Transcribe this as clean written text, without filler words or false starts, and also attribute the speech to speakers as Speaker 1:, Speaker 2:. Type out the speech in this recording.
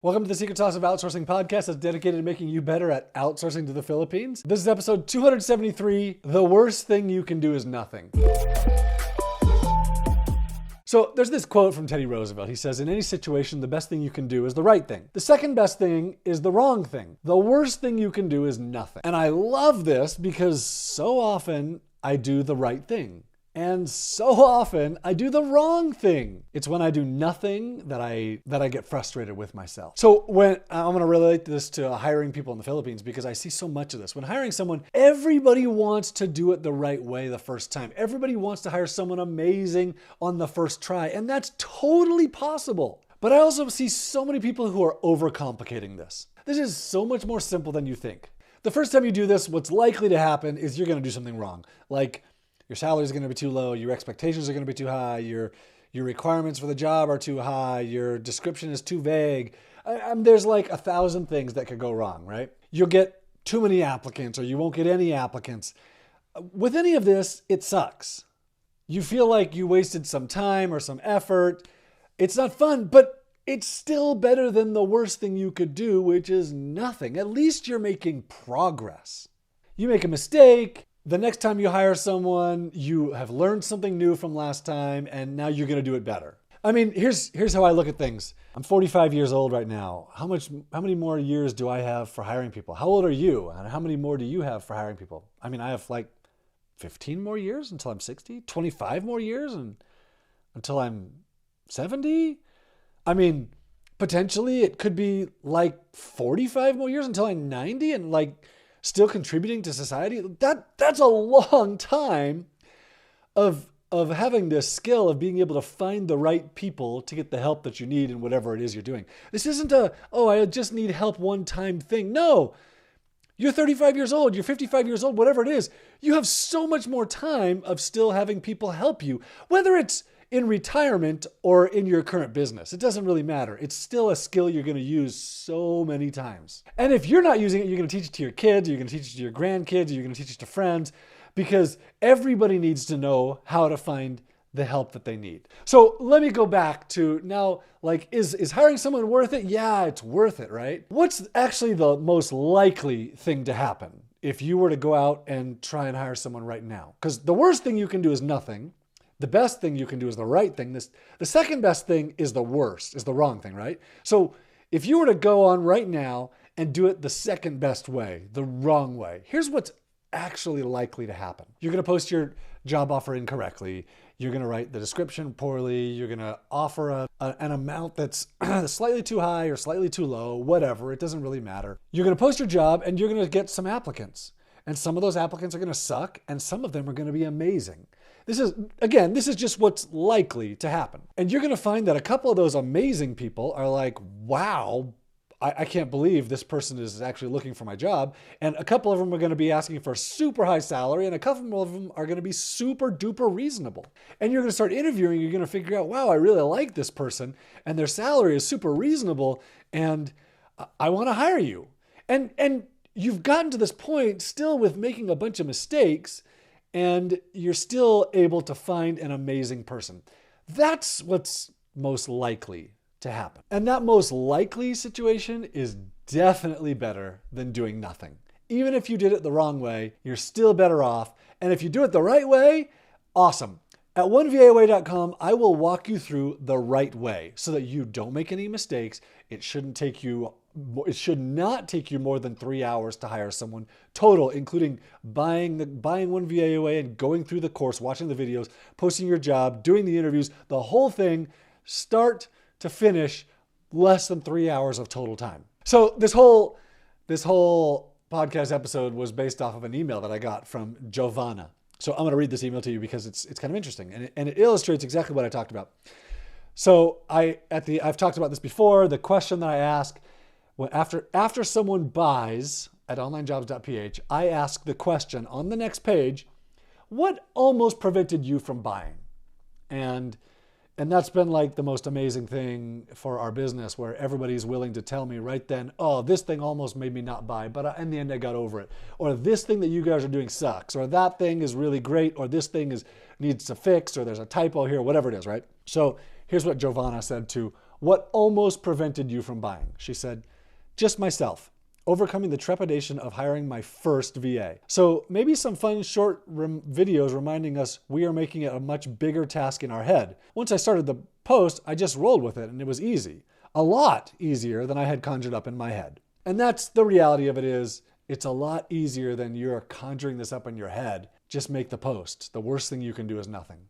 Speaker 1: Welcome to the Secret Sauce of Outsourcing podcast that's dedicated to making you better at outsourcing to the Philippines. This is episode 273, The Worst Thing You Can Do Is Nothing. So there's this quote from Teddy Roosevelt. He says, in any situation, the best thing you can do is the right thing. The second best thing is the wrong thing. The worst thing you can do is nothing. And I love this because so often I do the right thing. And so often I do the wrong thing. It's when I do nothing that I get frustrated with myself. So when I'm going to relate this to hiring people in the Philippines because I see so much of this. When hiring someone, everybody wants to do it the right way the first time. Everybody wants to hire someone amazing on the first try, and that's totally possible. But I also see so many people who are overcomplicating this. This is so much more simple than you think. The first time you do this, what's likely to happen is you're going to do something wrong. Like, your salary is going to be too low. Your expectations are going to be too high. Your requirements for the job are too high. Your description is too vague. There's like 1,000 things that could go wrong, right? You'll get too many applicants or you won't get any applicants. With any of this, it sucks. You feel like you wasted some time or some effort. It's not fun, but it's still better than the worst thing you could do, which is nothing. At least you're making progress. You make a mistake. The next time you hire someone, you have learned something new from last time, and now you're going to do it better. I mean, here's how I look at things. I'm 45 years old right now. How many more years do I have for hiring people? How old are you? And how many more do you have for hiring people? I mean, I have like 15 more years until I'm 60, 25 more years until I'm 70. I mean, potentially it could be like 45 more years until I'm 90 and like still contributing to society. That's a long time of having this skill of being able to find the right people to get the help that you need in whatever it is you're doing. This isn't I just need help one time thing. No, you're 35 years old, you're 55 years old, whatever it is. You have so much more time of still having people help you, whether it's in retirement or in your current business. It doesn't really matter. It's still a skill you're going to use so many times. And if you're not using it, you're going to teach it to your kids, you're going to teach it to your grandkids, you're going to teach it to friends, because everybody needs to know how to find the help that they need. So let me go back to now, like, is hiring someone worth it? Yeah, it's worth it, right? What's actually the most likely thing to happen if you were to go out and try and hire someone right now? Because the worst thing you can do is nothing. The best thing you can do is the right thing. The second best thing is the worst, is the wrong thing, right? So if you were to go on right now and do it the second best way, the wrong way, here's what's actually likely to happen. You're going to post your job offer incorrectly. You're going to write the description poorly. You're going to offer an amount that's slightly too high or slightly too low, whatever. It doesn't really matter. You're going to post your job and you're going to get some applicants. And some of those applicants are going to suck and some of them are going to be amazing. This is just what's likely to happen. And you're going to find that a couple of those amazing people are like, wow, I can't believe this person is actually looking for my job. And a couple of them are going to be asking for a super high salary, and a couple of them are going to be super duper reasonable. And you're going to start interviewing, you're going to figure out, wow, I really like this person, and their salary is super reasonable, and I want to hire you. And you've gotten to this point still with making a bunch of mistakes, and you're still able to find an amazing person. That's what's most likely to happen. And that most likely situation is definitely better than doing nothing. Even if you did it the wrong way, you're still better off. And if you do it the right way, awesome. At oneviaway.com, I will walk you through the right way so that you don't make any mistakes. It should not take you more than 3 hours to hire someone total, including buying One VAOA and going through the course, watching the videos, posting your job, doing the interviews, the whole thing, start to finish, less than 3 hours of total time. So this whole podcast episode was based off of an email that I got from Giovanna. So I'm going to read this email to you because it's kind of interesting and it illustrates exactly what I talked about. So I've talked about this before. The question that I ask after someone buys at Onlinejobs.ph, I ask the question on the next page, what almost prevented you from buying? And that's been like the most amazing thing for our business, where everybody's willing to tell me right then, oh, this thing almost made me not buy, but in the end I got over it. Or this thing that you guys are doing sucks, or that thing is really great, or this thing needs to fix, or there's a typo here, whatever it is, right? So here's what Giovanna said to What almost prevented you from buying? She said, just myself. Overcoming the trepidation of hiring my first VA. So maybe some fun short videos reminding us we are making it a much bigger task in our head. Once I started the post, I just rolled with it and it was easy. A lot easier than I had conjured up in my head. And that's the reality of it is, it's a lot easier than you're conjuring this up in your head. Just make the post. The worst thing you can do is nothing.